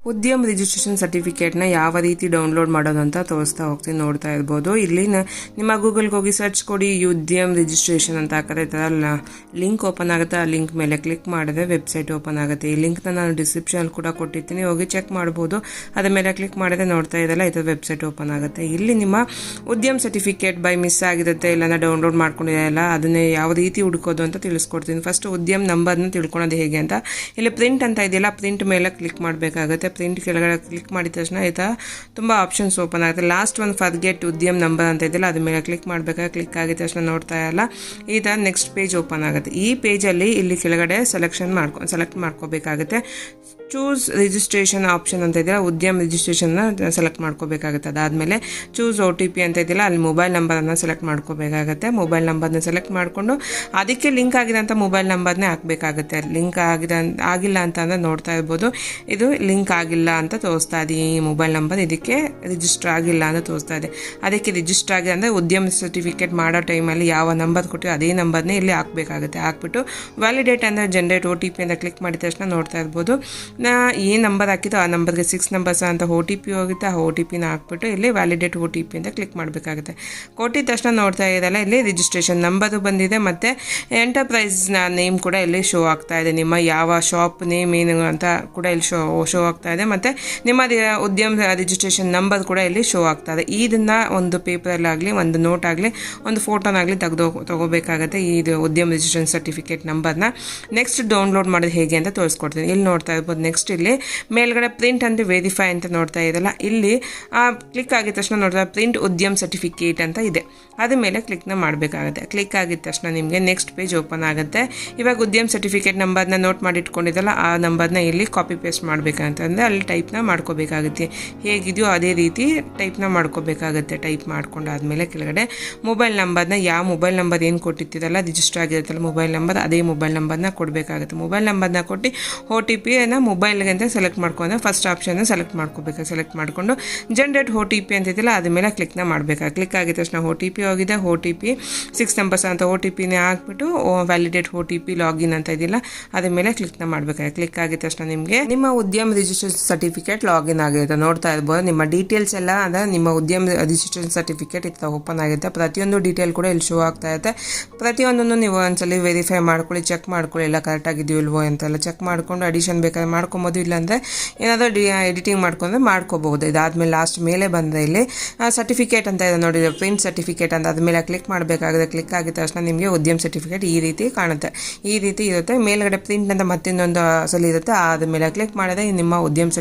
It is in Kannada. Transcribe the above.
ಉದ್ಯಮ ರಿಜಿಸ್ಟ್ರೇಷನ್ ಸರ್ಟಿಫಿಕೇಟ್ನ ಯಾವ ರೀತಿ ಡೌನ್ಲೋಡ್ ಮಾಡೋದು ಅಂತ ತೋರಿಸ್ತಾ ಹೋಗ್ತೀನಿ. ನೋಡ್ತಾ ಇರ್ಬೋದು. ಇಲ್ಲಿ ನಿಮ್ಮ ಗೂಗಲ್ಗೆ ಹೋಗಿ ಸರ್ಚ್ ಕೊಡಿ ಉದ್ಯಮ ರಿಜಿಸ್ಟ್ರೇಷನ್ ಅಂತ ಹಾಕಿದ್ರೆ ಈ ಥರ ಲಿಂಕ್ ಓಪನ್ ಆಗುತ್ತೆ. ಆ ಲಿಂಕ್ ಮೇಲೆ ಕ್ಲಿಕ್ ಮಾಡಿದ್ರೆ ವೆಬ್ಸೈಟ್ ಓಪನ್ ಆಗುತ್ತೆ. ಈ ಲಿಂಕ್ನ ನಾನು ಡಿಸ್ಕ್ರಿಪ್ಷನ್ ಕೂಡ ಕೊಟ್ಟಿರ್ತೀನಿ, ಹೋಗಿ ಚೆಕ್ ಮಾಡ್ಬೋದು. ಅದ್ರ ಮೇಲೆ ಕ್ಲಿಕ್ ಮಾಡಿದ್ರೆ ನೋಡ್ತಾ ಇದ್ದಲ್ಲ ಇದು ವೆಬ್ಸೈಟ್ ಓಪನ್ ಆಗುತ್ತೆ. ಇಲ್ಲಿ ನಿಮ್ಮ ಉದ್ಯಮ ಸರ್ಟಿಫಿಕೇಟ್ ಬೈ ಮಿಸ್ ಆಗಿರುತ್ತೆ, ಇಲ್ಲ ಡೌನ್ಲೋಡ್ ಮಾಡ್ಕೊಂಡಿರಲ್ಲ, ಅದನ್ನೇ ಯಾವ ರೀತಿ ಹುಡುಕೋದು ಅಂತ ತಿಳಿಸ್ಕೊಡ್ತೀನಿ. ಫಸ್ಟ್ ಉದ್ಯಮ ನಂಬರ್ನ ತಿಳ್ಕೊಳೋದು ಹೇಗೆ ಅಂತ ಇಲ್ಲಿ ಪ್ರಿಂಟ್ ಅಂತ ಇದೆಯಲ್ಲ, ಪ್ರಿಂಟ್ ಮೇಲೆ ಕ್ಲಿಕ್ ಮಾಡಬೇಕಾಗುತ್ತೆ. ಪ್ರಿಂಟ್ ಕೆಳಗಡೆ ಕ್ಲಿಕ್ ಮಾಡಿದ ತಕ್ಷಣ ಆಯ್ತಾ ತುಂಬ ಆಪ್ಷನ್ಸ್ ಓಪನ್ ಆಗುತ್ತೆ. ಲಾಸ್ಟ್ ಒಂದು ಫರ್ಗೆಟ್ ಉದ್ಯಮ ನಂಬರ್ ಅಂತ ಇದೆಯಲ್ಲ ಅದ್ರ ಮೇಲೆ ಕ್ಲಿಕ್ ಮಾಡಬೇಕಾದ್ರೆ ಕ್ಲಿಕ್ ಆಗಿದ ತಕ್ಷಣ ನೋಡ್ತಾ ಇಲ್ಲ ಈ ಥರ ನೆಕ್ಸ್ಟ್ ಪೇಜ್ ಓಪನ್ ಆಗುತ್ತೆ. ಈ ಪೇಜಲ್ಲಿ ಇಲ್ಲಿ ಕೆಳಗಡೆ ಸೆಲೆಕ್ಟ್ ಮಾಡ್ಕೋಬೇಕಾಗುತ್ತೆ. ಚೂಸ್ ರಿಜಿಸ್ಟ್ರೇಷನ್ ಆಪ್ಷನ್ ಅಂತ ಇದೆಯಲ್ಲ, ಉದ್ಯಮ ರಿಜಿಸ್ಟ್ರೇಷನ್ನ ಸೆಲೆಕ್ಟ್ ಮಾಡ್ಕೋಬೇಕಾಗುತ್ತೆ. ಅದಾದಮೇಲೆ ಚೂಸ್ OTP ಅಂತ ಇದೆಯಲ್ಲ, ಅಲ್ಲಿ ಮೊಬೈಲ್ ನಂಬರನ್ನು ಸೆಲೆಕ್ಟ್ ಮಾಡ್ಕೋಬೇಕಾಗುತ್ತೆ. ಮೊಬೈಲ್ ನಂಬರ್ನ ಸೆಲೆಕ್ಟ್ ಮಾಡಿಕೊಂಡು ಅದಕ್ಕೆ ಲಿಂಕ್ ಆಗಿರೋಂಥ ಮೊಬೈಲ್ ನಂಬರ್ನೇ ಹಾಕಬೇಕಾಗುತ್ತೆ. ಲಿಂಕ್ ಆಗಿಲ್ಲ ಅಂತ ಅಂದರೆ ನೋಡ್ತಾ ಇರ್ಬೋದು, ಇದು ಲಿಂಕ್ ಆಗಿಲ್ಲ ಅಂತ ತೋರಿಸ್ತಾ ಇದೆ. ಈ ಮೊಬೈಲ್ ನಂಬರ್ ಇದಕ್ಕೆ ರಿಜಿಸ್ಟರ್ ಆಗಿಲ್ಲ ಅಂತ ತೋರಿಸ್ತಾ ಇದೆ. ಅದಕ್ಕೆ ರಿಜಿಸ್ಟರ್ ಆಗಿದೆ ಅಂದರೆ ಉದ್ಯಮ ಸರ್ಟಿಫಿಕೇಟ್ ಮಾಡೋ ಟೈಮಲ್ಲಿ ಯಾವ ನಂಬರ್ ಕೊಟ್ಟಿರೋ ಅದೇ ನಂಬರ್ನೇ ಇಲ್ಲಿ ಹಾಕಬೇಕಾಗುತ್ತೆ. ಹಾಕ್ಬಿಟ್ಟು ವ್ಯಾಲಿಡೇಟ್ ಅಂದರೆ ಜನರೇಟ್ OTP ಅಂತ ಕ್ಲಿಕ್ ಮಾಡಿದ ತಕ್ಷಣ ನೋಡ್ತಾ ಇರ್ಬೋದು, ಏನು ನಂಬರ್ ಹಾಕಿದ್ದು ಆ ನಂಬರ್ಗೆ 6 ನಂಬರ್ಸ್ ಅಂತ OTP ಹೋಗುತ್ತೆ. ಆ OTPನ ಹಾಕ್ಬಿಟ್ಟು ಇಲ್ಲಿ ವ್ಯಾಲಿಡೇಟ್ OTP ಅಂತ ಕ್ಲಿಕ್ ಮಾಡಬೇಕಾಗುತ್ತೆ. ಕೊಟ್ಟಿದ ತಕ್ಷಣ ನೋಡ್ತಾ ಇದ್ದಲ್ಲ ಇಲ್ಲಿ ರಿಜಿಸ್ಟ್ರೇಷನ್ ನಂಬರು ಬಂದಿದೆ ಮತ್ತು ಎಂಟರ್ಪ್ರೈಸ್ನ ನೇಮ್ ಕೂಡ ಇಲ್ಲಿ ಶೋ ಆಗ್ತಾ ಇದೆ. ನಿಮ್ಮ ಯಾವ ಶಾಪ್ ನೇಮ್ ಏನು ಅಂತ ಕೂಡ ಇಲ್ಲಿ ಶೋ ಆಗ್ತಾ ಇದೆ ಮತ್ತು ನಿಮ್ಮ ಉದ್ಯಮ ರಿಜಿಸ್ಟ್ರೇಷನ್ ನಂಬರ್ ಕೂಡ ಇಲ್ಲಿ ಶೋ ಆಗ್ತಾ ಇದೆ. ಇದನ್ನು ಒಂದು ಪೇಪರಲ್ಲಾಗಲಿ ಒಂದು ನೋಟ್ ಆಗಲಿ ಒಂದು ಫೋಟೋನಾಗಲಿ ತಗೋಬೇಕಾಗುತ್ತೆ. ಇದು ಉದ್ಯಮ ರಿಜಿಸ್ಟ್ರೇಷನ್ ಸರ್ಟಿಫಿಕೇಟ್ ನಂಬರ್ನ ನೆಕ್ಸ್ಟ್ ಡೌನ್ಲೋಡ್ ಮಾಡೋದು ಹೇಗೆ ಅಂತ ತೋರಿಸ್ಕೊಡ್ತೀನಿ. ಇಲ್ಲಿ ನೋಡ್ತಾ ಇರ್ಬೋದು. ನೆಕ್ಸ್ಟ್ ಇಲ್ಲಿ ಮೇಲ್ಗಡೆ ಪ್ರಿಂಟ್ ಅಂತ ವೆರಿಫೈ ಅಂತ ನೋಡ್ತಾ ಇದ್ದಲ್ಲ, ಇಲ್ಲಿ ಕ್ಲಿಕ್ ಆಗಿದ ತಕ್ಷಣ ನೋಡ್ತಾ ಪ್ರಿಂಟ್ ಉದ್ಯಮ ಸರ್ಟಿಫಿಕೇಟ್ ಅಂತ ಇದೆ. ಅದ್ರ ಮೇಲೆ ಕ್ಲಿಕ್ನ ಮಾಡಬೇಕಾಗುತ್ತೆ. ಕ್ಲಿಕ್ ಆಗಿದ ತಕ್ಷಣ ನಿಮಗೆ ನೆಕ್ಸ್ಟ್ ಪೇಜ್ ಓಪನ್ ಆಗುತ್ತೆ. ಇವಾಗ ಉದ್ಯಮ ಸರ್ಟಿಫಿಕೇಟ್ ನಂಬರ್ನ ನೋಟ್ ಮಾಡಿ ಇಟ್ಕೊಂಡಿದ್ದಲ್ಲ, ಆ ನಂಬರ್ನ ಇಲ್ಲಿ ಕಾಪಿ ಪೇಸ್ಟ್ ಮಾಡಬೇಕಂತಂದರೆ ಅಲ್ಲಿ ಟೈಪ್ನ ಮಾಡ್ಕೋಬೇಕಾಗುತ್ತೆ. ಹೇಗಿದೆಯೋ ಅದೇ ರೀತಿ ಟೈಪ್ನ ಮಾಡ್ಕೋಬೇಕಾಗುತ್ತೆ. ಟೈಪ್ ಮಾಡ್ಕೊಂಡಾದ್ಮೇಲೆ ಕೆಳಗಡೆ ಮೊಬೈಲ್ ನಂಬರ್ನ ಯಾವ ಮೊಬೈಲ್ ನಂಬರ್ ಏನು ಕೊಟ್ಟಿರ್ತೀರಲ್ಲ ರಿಜಿಸ್ಟರ್ ಆಗಿರುತ್ತಲ್ಲ ಮೊಬೈಲ್ ನಂಬರ್, ಅದೇ ಮೊಬೈಲ್ ನಂಬರ್ನ ಕೊಡಬೇಕಾಗುತ್ತೆ. ಮೊಬೈಲ್ ನಂಬರ್ನ ಕೊಟ್ಟು OTPನ ಮೊಬೈಲ್ಗೆ ಅಂತ ಸೆಲೆಕ್ಟ್ ಮಾಡ್ಕೊಂಡು ಫಸ್ಟ್ ಆಪ್ಷನ್ನ ಸೆಲೆಕ್ಟ್ ಮಾಡ್ಕೋಬೇಕು. ಸೆಲೆಕ್ಟ್ ಮಾಡಿಕೊಂಡು ಜನರೇಟ್ OTP ಅಂತಿದ್ದಿಲ್ಲ ಅದ್ರ ಮೇಲೆ ಕ್ಲಿಕ್ನ ಮಾಡಬೇಕಾಗುತ್ತೆ. ಕ್ಲಿಕ್ ಆಗಿದ ತಕ್ಷಣ OTP ಹೋಗಿದೆ. OTP 6 ನಂಬರ್ಸ್ ಅಂತ OTPನೇ ಹಾಕ್ಬಿಟ್ಟು ವ್ಯಾಲಿಡೇಟ್ OTP ಲಾಗಿನ್ ಅಂತ ಇದೆಯಲ್ಲ ಅದ್ರ ಮೇಲೆ ಕ್ಲಿಕ್ನ ಮಾಡಬೇಕಾಗುತ್ತೆ. ಕ್ಲಿಕ್ ಆಗಿದ ತಕ್ಷಣ ನಿಮಗೆ ನಿಮ್ಮ ಉದ್ಯಮ ರಿಜಿಸ್ಟ್ರೇಷನ್ ಸರ್ಟಿಫಿಕೇಟ್ ಲಾಗಿನ್ ಆಗಿರುತ್ತೆ. ನೋಡ್ತಾ ಇರ್ಬೋದು ನಿಮ್ಮ ಡೀಟೇಲ್ಸ್ ಎಲ್ಲ ಅಂದರೆ ನಿಮ್ಮ ಉದ್ಯಮ ರಿಜಿಸ್ಟ್ರೇಷನ್ ಸರ್ಟಿಫಿಕೇಟ್ ಇತ್ತು ಓಪನ್ ಆಗಿರುತ್ತೆ. ಪ್ರತಿಯೊಂದು ಡೀಟೇಲ್ ಕೂಡ ಇಲ್ಲಿ ಶೋ ಆಗ್ತಾ ಇರುತ್ತೆ. ಪ್ರತಿಯೊಂದನ್ನು ನೀವು ಒಂದ್ಸಲಿ ವೆರಿಫೈ ಮಾಡ್ಕೊಳ್ಳಿ, ಚೆಕ್ ಮಾಡ್ಕೊಳ್ಳಿ ಎಲ್ಲ ಕರೆಕ್ಟಾಗಿದೆಯೋ ಇಲ್ವೋ ಅಂತೆಲ್ಲ ಚೆಕ್ ಮಾಡಿಕೊಂಡು ಅಡಿಷನ್ ಬೇಕಾದ್ರೆ ಮಾಡ್ಕೊಬೋದು. ಇಲ್ಲಾಂದರೆ ಏನಾದರೂ ಎಡಿಟಿಂಗ್ ಮಾಡ್ಕೊಂಡ್ರೆ ಮಾಡ್ಕೋಬಹುದು. ಇದಾದ್ಮೇಲೆ ಲಾಸ್ಟ್ ಮೇಲೆ ಬಂದರೆ ಇಲ್ಲಿ ಸರ್ಟಿಫಿಕೇಟ್ ಅಂತ ಇದೆ ನೋಡಿ, ಪ್ರಿಂಟ್ ಸರ್ಟಿಫಿಕೇಟ್ ಅಂತ ಅದ್ರ ಮೇಲೆ ಕ್ಲಿಕ್ ಮಾಡಬೇಕಾಗುತ್ತೆ. ಕ್ಲಿಕ್ ಆಗಿದ ತಕ್ಷಣ ನಿಮಗೆ ಉದ್ಯಮ ಸರ್ಟಿಫಿಕೇಟ್ ಈ ರೀತಿ ಕಾಣುತ್ತೆ. ಈ ರೀತಿ ಇರುತ್ತೆ. ಮೇಲ್ಗಡೆ ಪ್ರಿಂಟ್ ಅಂತ ಮತ್ತಿನ್ನೊಂದು ಸಲ ಇರುತ್ತೆ. ಅದ್ರ ಮೇಲೆ ಕ್ಲಿಕ್ ಮಾಡಿದ್ರೆ ನಿಮ್ಮ ಉದ್ಯಮ